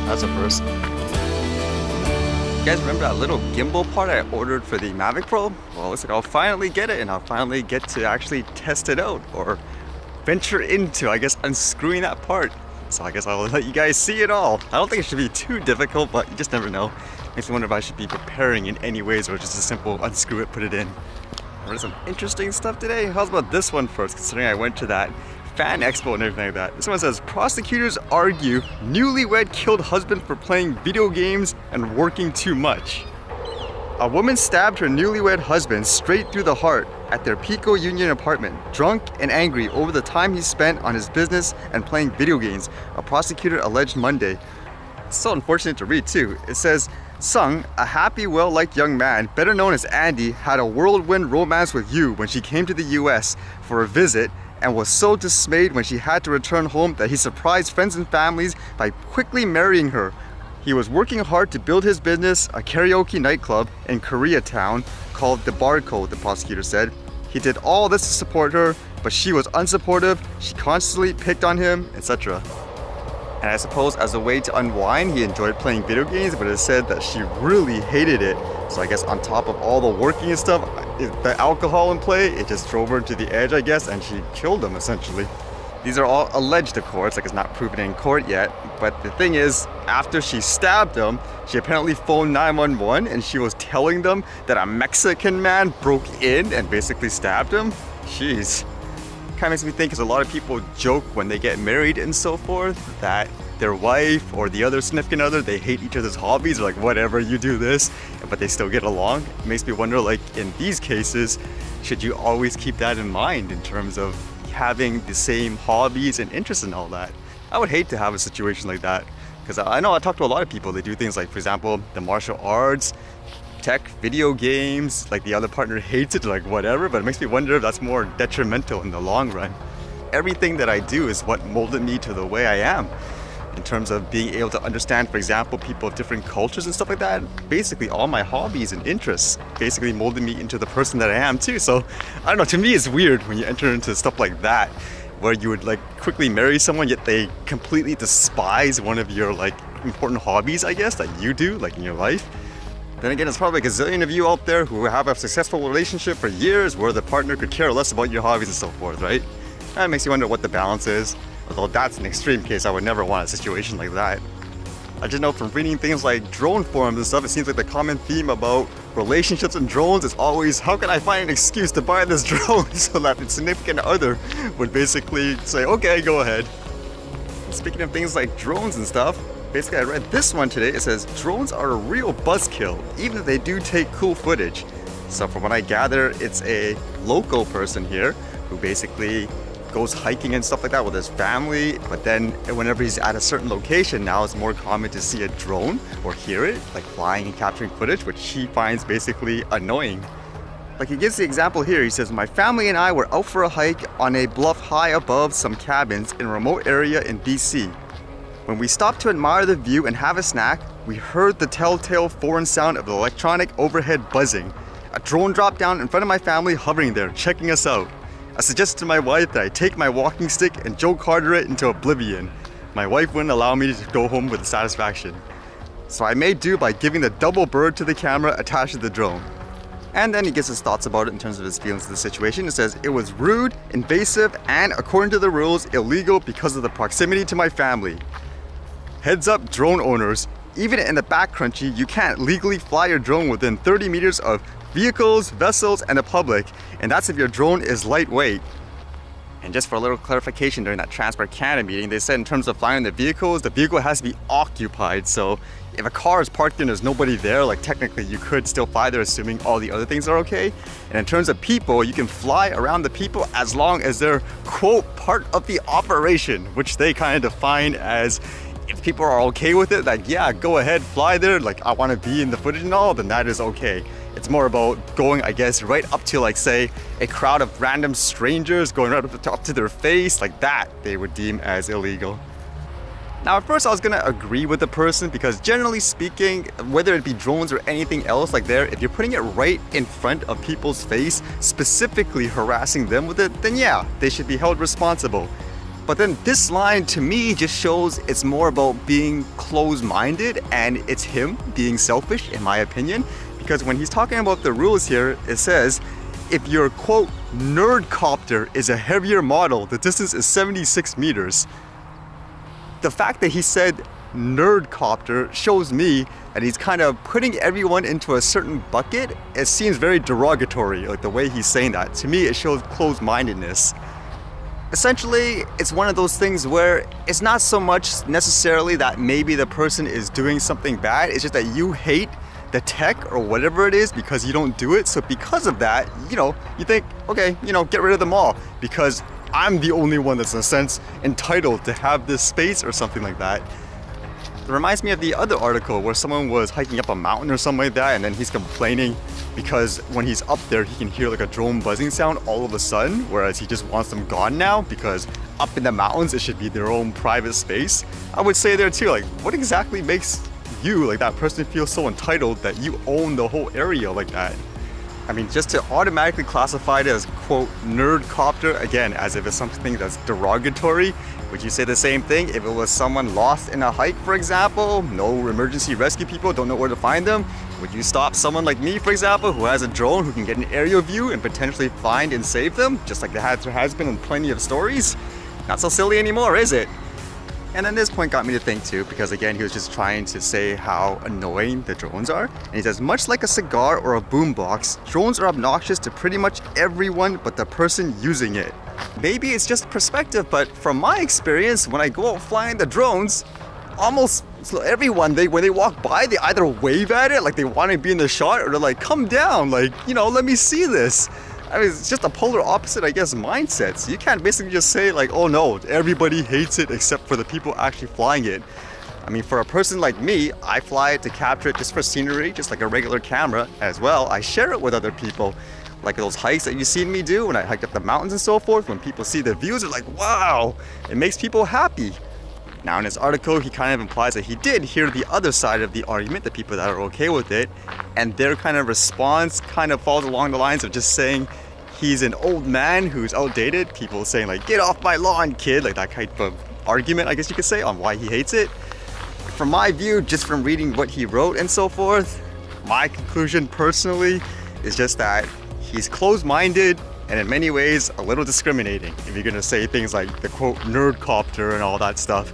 That's a first. You guys remember that little gimbal part I ordered for the Mavic Pro? Well, looks like I'll finally get it, and I'll finally get to actually test it out, or venture into, I guess, unscrewing that part. So I guess I'll let you guys see it all. I don't think it should be too difficult, but you just never know. Makes me wonder if I should be preparing in any ways, or just a simple unscrew it, put it in. There's some interesting stuff today. How's about this one first, considering I went to that fan expo and everything like that. This one says, prosecutors argue newlywed killed husband for playing video games and working too much. A woman stabbed her newlywed husband straight through the heart at their Pico Union apartment, drunk and angry over the time he spent on his business and playing video games, a prosecutor alleged Monday. It's so unfortunate to read too. It says, Sung, a happy, well-liked young man, better known as Andy, had a whirlwind romance with Yu when she came to the US for a visit, and was so dismayed when she had to return home that he surprised friends and families by quickly marrying her. He was working hard to build his business, a karaoke nightclub in Koreatown called The Barcode, the prosecutor said. He did all this to support her, but she was unsupportive, she constantly picked on him, etc. And I suppose as a way to unwind, he enjoyed playing video games, but it said that she really hated it. So I guess on top of all the working and stuff, the alcohol in play, it just drove her to the edge, I guess, and she killed him essentially. These are all alleged, of course, like it's not proven in court yet. But the thing is, after she stabbed him, she apparently phoned 911 and she was telling them that a Mexican man broke in and basically stabbed him. Jeez. Kind of makes me think, because a lot of people joke when they get married and so forth that their wife or the other significant other, they hate each other's hobbies, like whatever, you do this, but they still get along. It makes me wonder, like in these cases, should you always keep that in mind in terms of having the same hobbies and interests and all that? I would hate to have a situation like that, because I know I talk to a lot of people, they do things like, for example, the martial arts, tech, video games, like the other partner hates it, like whatever, but it makes me wonder if that's more detrimental in the long run. Everything that I do is what molded me to the way I am, in terms of being able to understand, for example, people of different cultures and stuff like that. Basically all my hobbies and interests basically molded me into the person that I am too. So I don't know, to me it's weird when you enter into stuff like that, where you would like quickly marry someone yet they completely despise one of your like important hobbies, I guess, that you do like in your life. Then again, there's probably a gazillion of you out there who have a successful relationship for years where the partner could care less about your hobbies and so forth, right? That makes you wonder what the balance is. Although that's an extreme case, I would never want a situation like that. I just know from reading things like drone forums and stuff, it seems like the common theme about relationships and drones is always, how can I find an excuse to buy this drone so that the significant other would basically say, okay, go ahead. Speaking of things like drones and stuff, basically I read this one today. It says, drones are a real buzzkill, even if they do take cool footage. So from what I gather, it's a local person here who basically goes hiking and stuff like that with his family, but then whenever he's at a certain location now, it's more common to see a drone or hear it, like flying and capturing footage, which he finds basically annoying. Like he gives the example here, he says, my family and I were out for a hike on a bluff high above some cabins in a remote area in BC. When we stopped to admire the view and have a snack, we heard the telltale foreign sound of the electronic overhead buzzing. A drone dropped down in front of my family hovering there, checking us out. I suggested to my wife that I take my walking stick and Joe Carter it into oblivion. My wife wouldn't allow me to go home with satisfaction. So I made do by giving the double bird to the camera attached to the drone. And then he gives his thoughts about it in terms of his feelings of the situation. It says, it was rude, invasive, and according to the rules, illegal because of the proximity to my family. Heads up, drone owners, even in the backcountry, you can't legally fly your drone within 30 meters of vehicles, vessels, and the public, and that's if your drone is lightweight. And just for a little clarification, during that Transport Canada meeting, they said in terms of flying the vehicle has to be occupied. So if a car is parked and there's nobody there, like technically you could still fly there assuming all the other things are okay. And in terms of people, you can fly around the people as long as they're, quote, part of the operation, which they kind of define as, if people are okay with it, like, yeah, go ahead, fly there, like I want to be in the footage and all, then that is okay. It's more about going, I guess, right up to, like, say, a crowd of random strangers, going right up to their face, like that, they would deem as illegal. Now, at first I was gonna agree with the person, because generally speaking, whether it be drones or anything else like there, if you're putting it right in front of people's face, specifically harassing them with it, then yeah, they should be held responsible. But then this line to me just shows it's more about being closed-minded, and it's him being selfish, in my opinion. Because when he's talking about the rules here, it says, if your quote nerd-copter is a heavier model, the distance is 76 meters. The fact that he said nerd-copter shows me that he's kind of putting everyone into a certain bucket. It seems very derogatory, like the way he's saying that. To me, it shows closed-mindedness. Essentially, it's one of those things where it's not so much necessarily that maybe the person is doing something bad, it's just that you hate the tech or whatever it is because you don't do it. So because of that, you think, okay, get rid of them all because I'm the only one that's in a sense entitled to have this space or something like that. It reminds me of the other article where someone was hiking up a mountain or something like that, and then he's complaining because when he's up there he can hear like a drone buzzing sound all of a sudden, whereas he just wants them gone now because up in the mountains it should be their own private space. I would say there too, like, what exactly makes you, like that person, feel so entitled that you own the whole area like that? I mean, just to automatically classify it as quote nerd-copter, again, as if it's something that's derogatory, would you say the same thing if it was someone lost in a hike, for example? No emergency rescue people, don't know where to find them? Would you stop someone like me, for example, who has a drone, who can get an aerial view and potentially find and save them? Just like there has been in plenty of stories? Not so silly anymore, is it? And then this point got me to think too, because again, he was just trying to say how annoying the drones are. And he says, much like a cigar or a boombox, drones are obnoxious to pretty much everyone but the person using it. Maybe it's just perspective, but from my experience, when I go out flying the drones, almost everyone, when they walk by, they either wave at it, like they want to be in the shot, or they're like, come down, like, let me see this. I mean, it's just a polar opposite, I guess, mindset. So you can't basically just say like, oh no, everybody hates it except for the people actually flying it. I mean, for a person like me, I fly it to capture it just for scenery, just like a regular camera as well. I share it with other people. Like those hikes that you've seen me do when I hiked up the mountains and so forth, when people see the views, they're like, wow, it makes people happy. Now in his article, he kind of implies that he did hear the other side of the argument, the people that are okay with it, and their kind of response kind of falls along the lines of just saying he's an old man who's outdated. People saying like, get off my lawn, kid, like that type of argument, I guess you could say, on why he hates it. From my view, just from reading what he wrote and so forth, my conclusion personally is just that he's closed-minded and in many ways a little discriminating if you're gonna say things like the quote nerd-copter and all that stuff.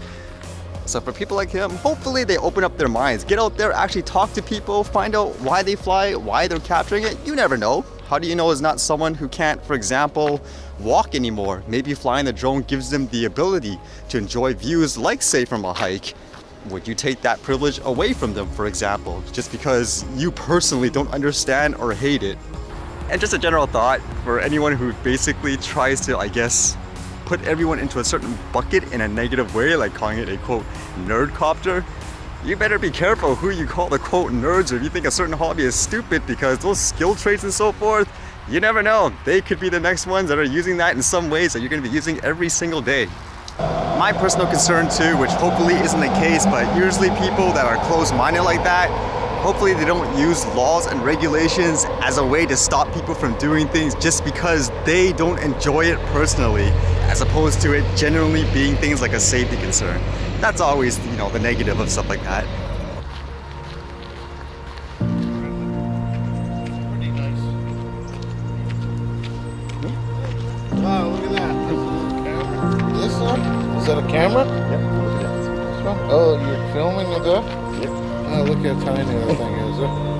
So for people like him, hopefully they open up their minds, get out there, actually talk to people, find out why they fly, why they're capturing it. You never know. How do you know it's not someone who can't, for example, walk anymore? Maybe flying the drone gives them the ability to enjoy views like, say, from a hike. Would you take that privilege away from them, for example, just because you personally don't understand or hate it? And just a general thought for anyone who basically tries to, I guess, put everyone into a certain bucket in a negative way, like calling it a quote nerd-copter. You better be careful who you call the quote nerds, or if you think a certain hobby is stupid, because those skill traits and so forth, you never know. They could be the next ones that are using that in some ways that you're going to be using every single day. My personal concern too, which hopefully isn't the case, but usually people that are closed-minded like that, hopefully they don't use laws and regulations as a way to stop people from doing things just because they don't enjoy it personally, as opposed to it genuinely being things like a safety concern. That's always, the negative of stuff like that. Pretty nice. Wow, look at that. This one? Is that a camera? Yep. This one? Oh, you're filming with that? Yep. Oh, look how tiny that thing is.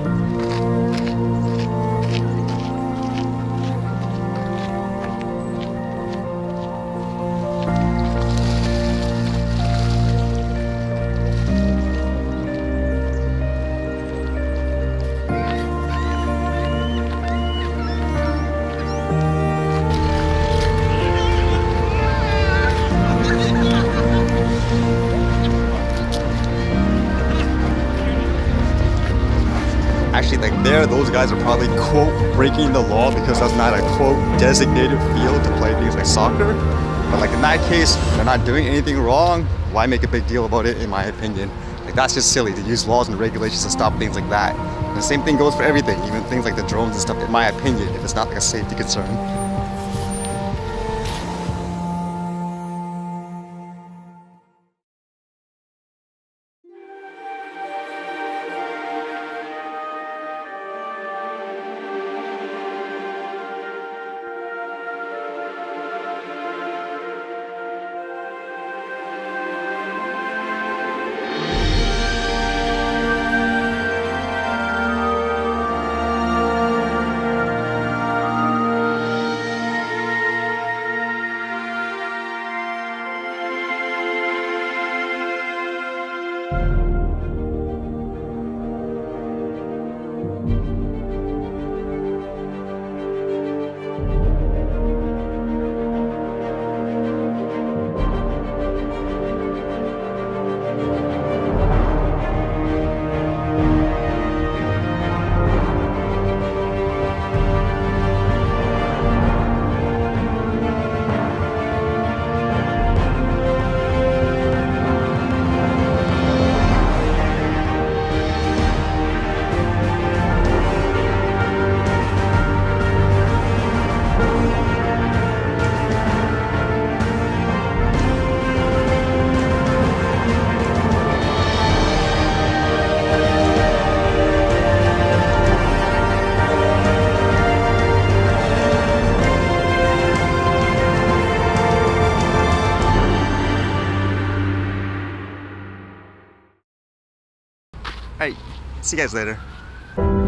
Actually, like those guys are probably quote breaking the law because that's not a quote designated field to play things like soccer. But like in that case, they're not doing anything wrong. Why make a big deal about it, in my opinion? Like that's just silly to use laws and regulations to stop things like that. And the same thing goes for everything, even things like the drones and stuff, in my opinion, if it's not like a safety concern. See you guys later.